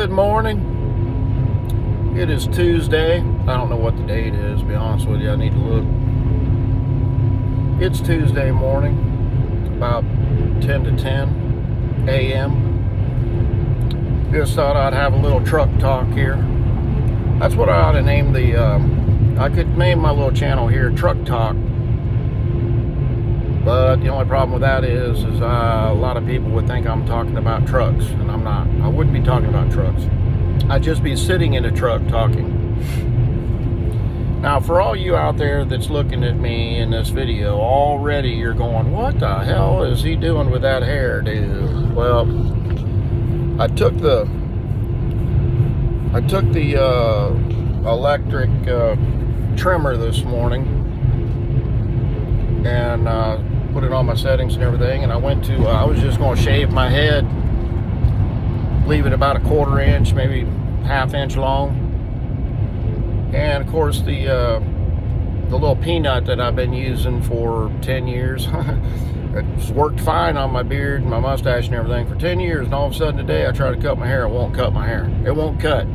Good morning. It is Tuesday. I don't know what the date is, to be honest with you. I need to look. It's Tuesday morning, about 10 to 10 a.m. Just thought I'd have a little truck talk here. That's what I ought to name I could name my little channel here, Truck Talk. But the only problem with that is a lot of people would think I'm talking about trucks, and I'm not. I wouldn't be talking about trucks. I'd just be sitting in a truck talking. Now, for all you out there that's looking at me in this video, already you're going, what the hell is he doing with that hair, dude? Well, I took the electric trimmer this morning and put it on my settings and everything, and I was just going to shave my head, leave it about a 1/4 inch, maybe 1/2 inch long. And of course the little peanut that I've been using for 10 years it's worked fine on my beard and my mustache and everything for 10 years, and all of a sudden today I try to cut my hair, it won't cut my hair. It won't cut.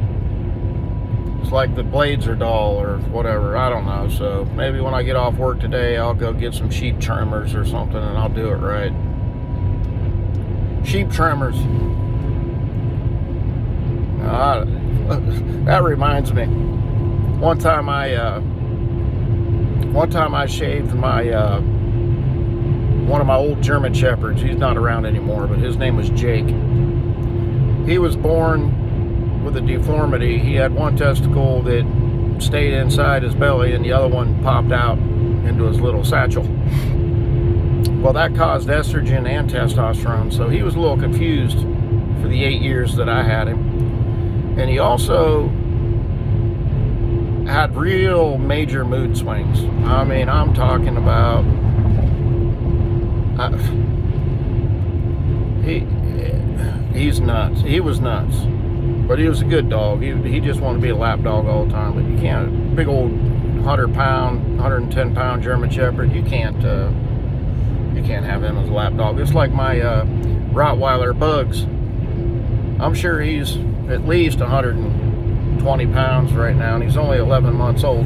It's like the blades are dull or whatever, I don't know. So maybe when I get off work today, I'll go get some sheep trimmers or something and I'll do it right. Sheep trimmers. That reminds me. One time I shaved my one of my old German Shepherds. He's not around anymore, but his name was Jake. He was born with a deformity. He had one testicle that stayed inside his belly and the other one popped out into his little satchel. Well, that caused estrogen and testosterone, so he was a little confused for the 8 years that I had him. And he also had real major mood swings. I mean, I'm talking about he's nuts. He was nuts. But he was a good dog. He just wanted to be a lap dog all the time. But you can't, big old 100-pound, 110-pound German Shepherd, you can't have him as a lap dog. It's like my Rottweiler Bugs. I'm sure he's at least 120 pounds right now, and he's only 11 months old.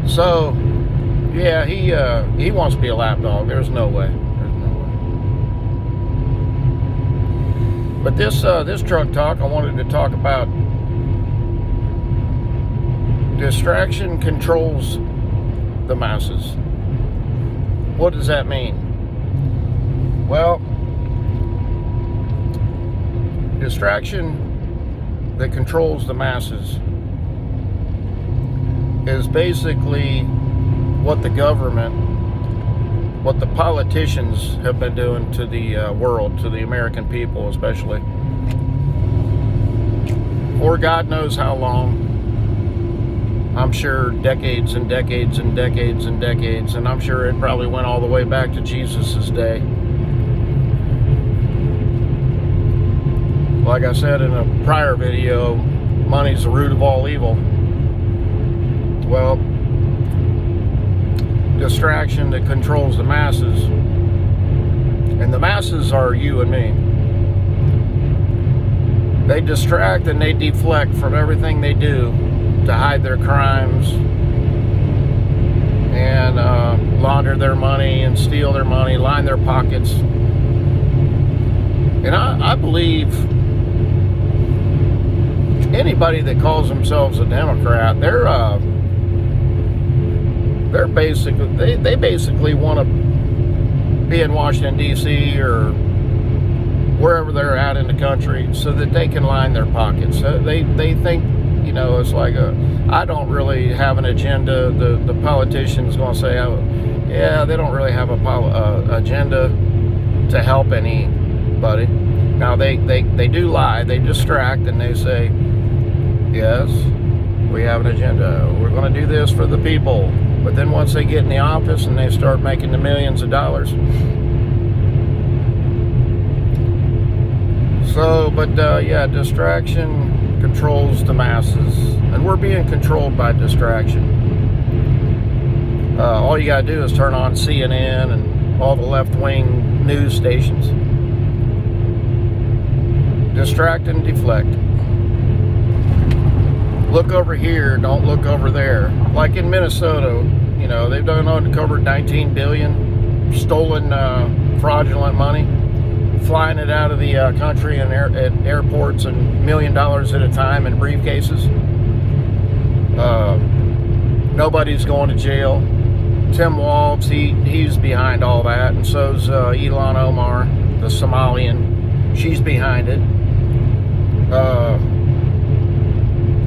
So, yeah, he wants to be a lap dog. There's no way. But this truck talk, I wanted to talk about distraction controls the masses. What does that mean? Well, distraction that controls the masses is basically what the government, what the politicians have been doing to the world, to the American people especially, for God knows how long. I'm sure decades and decades and decades and decades, and I'm sure it probably went all the way back to Jesus's day. Like I said in a prior video, money's the root of all evil. Well, distraction that controls the masses, and the masses are you and me. They distract and they deflect from everything they do to hide their crimes and launder their money and steal their money, line their pockets. And I believe anybody that calls themselves a Democrat, they're basically, they basically want to be in Washington, D.C. or wherever they're at in the country so that they can line their pockets. They think, you know, it's like I don't really have an agenda. The politician's going to say, yeah, they don't really have a agenda to help anybody. Now, they do lie. They distract and they say, yes, we have an agenda. We're going to do this for the people. But then once they get in the office and they start making the millions of dollars. So, but yeah, distraction controls the masses. And we're being controlled by distraction. All you got to do is turn on CNN and all the left-wing news stations. Distract and deflect. Look over here, don't look over there. Like in Minnesota, you know, they've done uncovered 19 billion stolen fraudulent money, flying it out of the country and at airports, and $1 million at a time in briefcases. Nobody's going to jail. Tim Walz, he's behind all that, and so's Ilhan Omar, the Somalian. She's behind it.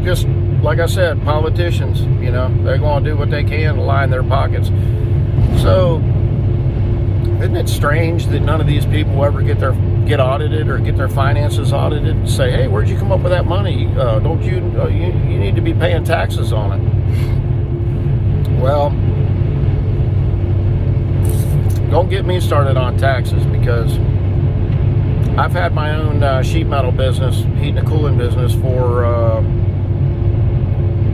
Just like I said, politicians, you know, they're going to do what they can to line their pockets. So, isn't it strange that none of these people ever get audited or get their finances audited? Say, hey, where'd you come up with that money? Don't you need to be paying taxes on it? Well, don't get me started on taxes, because I've had my own sheet metal business, heating and cooling business for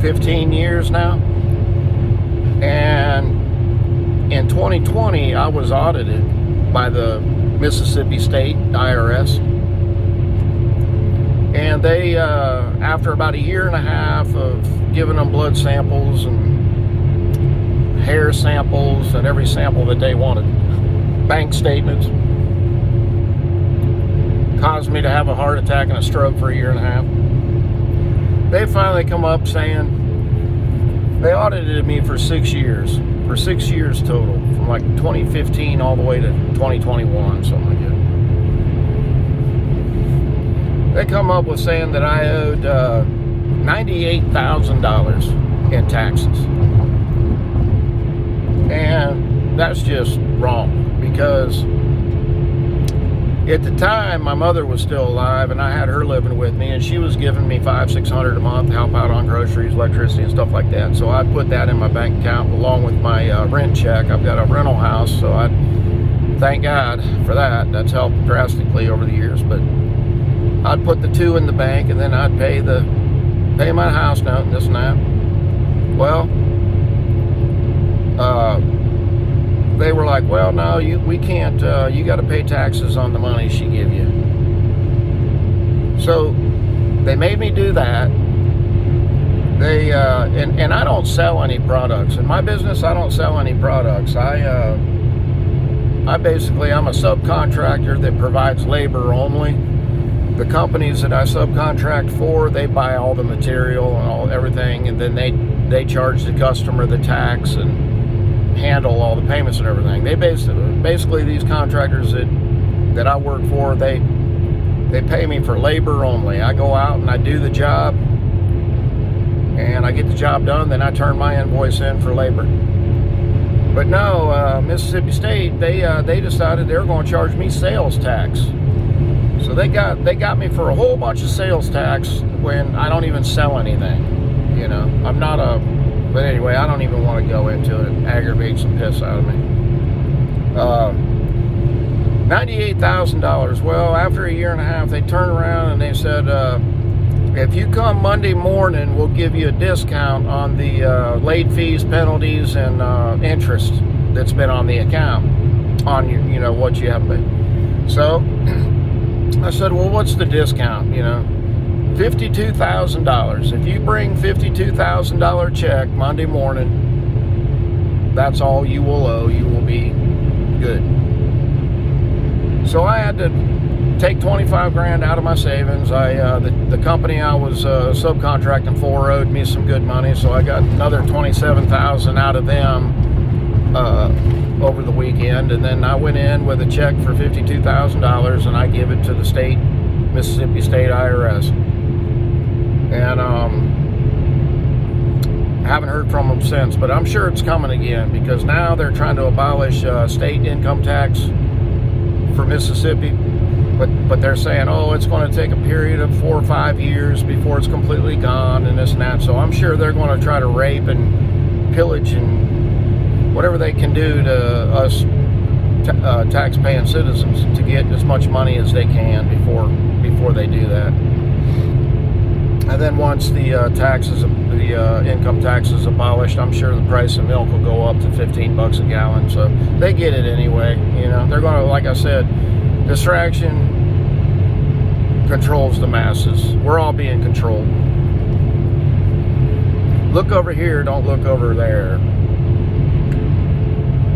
15 years now. And in 2020, I was audited by the Mississippi State IRS. And they, after about 1.5 years of giving them blood samples and hair samples and every sample that they wanted, bank statements, caused me to have a heart attack and a stroke for 1.5 years. They finally come up saying they audited me for 6 years. For 6 years total, from like 2015 all the way to 2021, something like that. They come up with saying that I owed $98,000 in taxes. And that's just wrong, because at the time my mother was still alive and I had her living with me, and she was giving me $500-600 a month to help out on groceries, electricity, and stuff like that. So I put that in my bank account along with my rent check. I've got a rental house, so I thank God for that. That's helped drastically over the years. But I'd put the two in the bank, and then I'd pay my house note and this and that. Well, they were like, well, no, we can't, you got to pay taxes on the money she give you. So they made me do that. They, and I don't sell any products. In my business, I don't sell any products. I'm a subcontractor that provides labor only. The companies that I subcontract for, they buy all the material and everything, and then they charge the customer the tax and handle all the payments and everything. They basically these contractors that I work for, they pay me for labor only. I go out and I do the job, and I get the job done, then I turn my invoice in for labor. But no, Mississippi State, they decided they were going to charge me sales tax. So they got me for a whole bunch of sales tax when I don't even sell anything. You know, I'm not a. But anyway, I don't even want to go into it. It aggravates the piss out of me. $98,000. Well, after 1.5 years, they turned around and they said, if you come Monday morning, we'll give you a discount on the late fees, penalties, and interest that's been on the account, on your, you know, what you have to pay. So I said, well, what's the discount? You know, $52,000. If you bring $52,000 check Monday morning, that's all you will owe. You will be good. So I had to take $25,000 out of my savings. The company I was subcontracting for owed me some good money, so I got another $27,000 out of them over the weekend, and then I went in with a check for $52,000, and I give it to the state, Mississippi State IRS. And haven't heard from them since, but I'm sure it's coming again, because now they're trying to abolish state income tax for Mississippi, but they're saying, oh, it's going to take a period of 4 or 5 years before it's completely gone, and this and that. So I'm sure they're going to try to rape and pillage and whatever they can do to us tax-paying citizens to get as much money as they can before they do that. And then once the income tax is abolished, I'm sure the price of milk will go up to $15 a gallon. So they get it anyway. You know, they're going to, like I said, distraction, controls the masses. We're all being controlled. Look over here, don't look over there.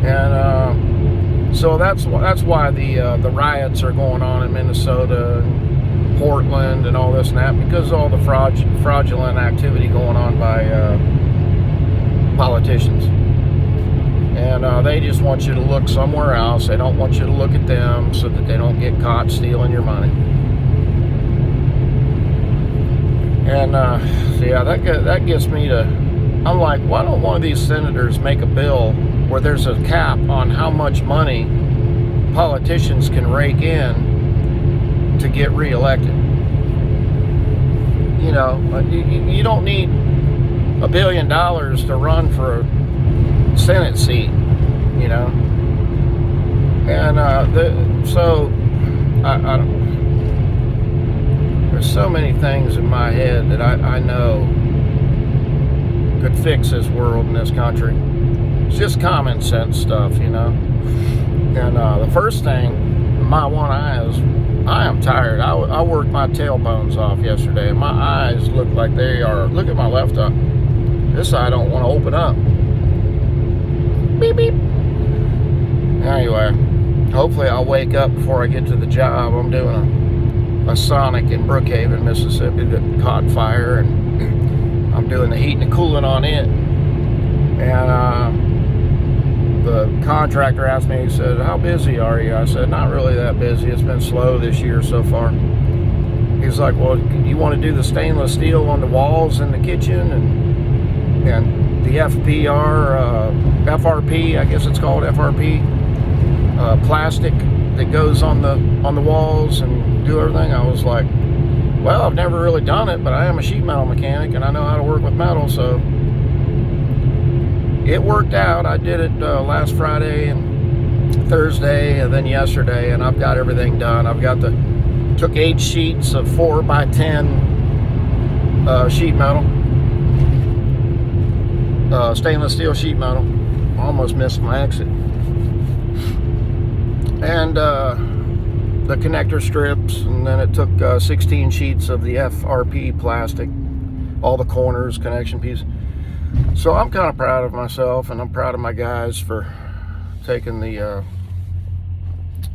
And so that's why the riots are going on in Minnesota and Portland and all this and that, because of all the fraudulent activity going on by politicians. And they just want you to look somewhere else. They don't want you to look at them so that they don't get caught stealing your money. And so yeah, that gets me to, I'm like, why don't one of these senators make a bill where there's a cap on how much money politicians can rake in to get reelected? You know, you don't need $1 billion to run for a Senate seat, you know. And I don't, there's so many things in my head that I know could fix this world and this country. It's just common sense stuff, you know. And the first thing, my one eye is, I am tired. I worked my tailbones off yesterday, and my eyes look like they are, look at my left eye. This eye don't want to open up. Beep, beep. Anyway, hopefully I'll wake up before I get to the job. I'm doing a Sonic in Brookhaven, Mississippi that caught fire, and I'm doing the heating and cooling on it. And the contractor asked me, he said, how busy are you? I said, not really that busy. It's been slow this year so far. He's like, well, you want to do the stainless steel on the walls in the kitchen and the FRP, I guess it's called FRP, plastic that goes on the walls and do everything? I was like, well, I've never really done it, but I am a sheet metal mechanic and I know how to work with metal, so it worked out. I did it last Friday and Thursday and then yesterday, and I've got everything done. Took 8 sheets of 4x10 sheet metal, stainless steel sheet metal. Almost missed my exit. And the connector strips, and then it took 16 sheets of the FRP plastic, all the corners, connection pieces. So I'm kind of proud of myself, and I'm proud of my guys for taking the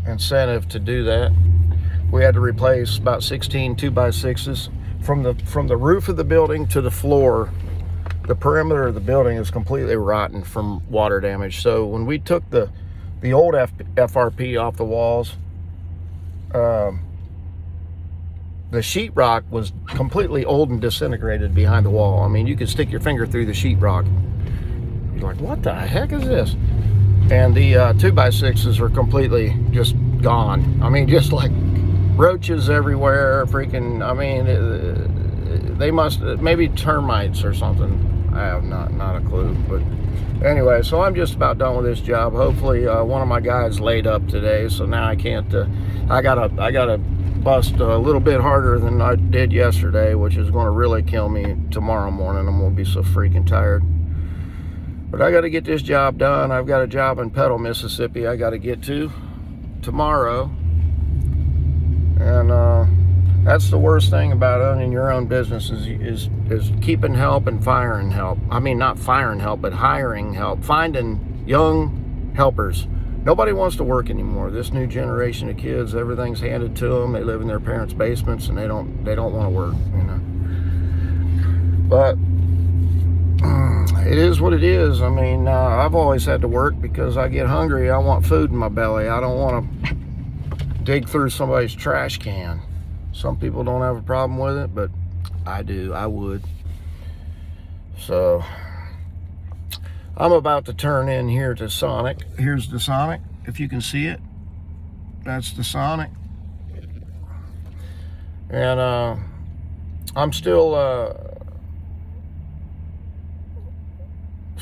incentive to do that. We had to replace about 16 2x6s from the roof of the building to the floor. The perimeter of the building is completely rotten from water damage. So when we took the old FRP off the walls, the sheetrock was completely old and disintegrated behind the wall. I mean, you could stick your finger through the sheetrock. You're like, what the heck is this? And the 2x6s are completely just gone. I mean, just like roaches everywhere, freaking, I mean, they must, maybe termites or something. I have not a clue, but anyway, so I'm just about done with this job. Hopefully one of my guys laid up today, so now I can't, I gotta bust a little bit harder than I did yesterday, which is going to really kill me tomorrow morning. I'm going to be so freaking tired. But I got to get this job done. I've got a job in Petal, Mississippi I got to get to tomorrow. And that's the worst thing about owning your own business is keeping help and firing help. I mean, not firing help, but hiring help, finding young helpers. Nobody wants to work anymore. This new generation of kids, everything's handed to them. They live in their parents' basements, and they don't want to work, you know. But it is what it is. I mean, I've always had to work because I get hungry. I want food in my belly. I don't want to dig through somebody's trash can. Some people don't have a problem with it, but I do. I would. So I'm about to turn in here to Sonic. Here's the Sonic, if you can see it. That's the Sonic. And I'm still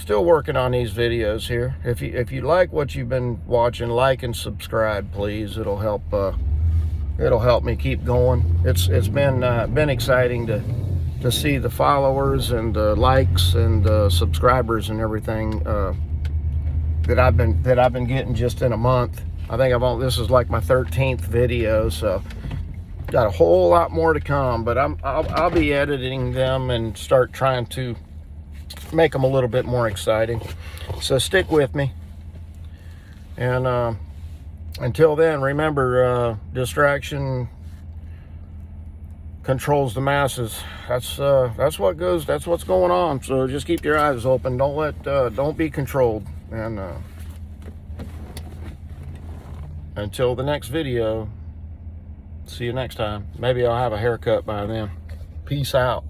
working on these videos here. If you like what you've been watching, like and subscribe, please. It'll help me keep going. It's been exciting to see the followers and the likes and the subscribers and everything that I've been getting just in a month. I think this is like my 13th video, so Got a whole lot more to come, but I'll be editing them and start trying to make them a little bit more exciting. So stick with me. And until then, remember, distraction controls the masses. That's what's going on. So just keep your eyes open. Don't be controlled. And until the next video, see you next time. Maybe I'll have a haircut by then. Peace out.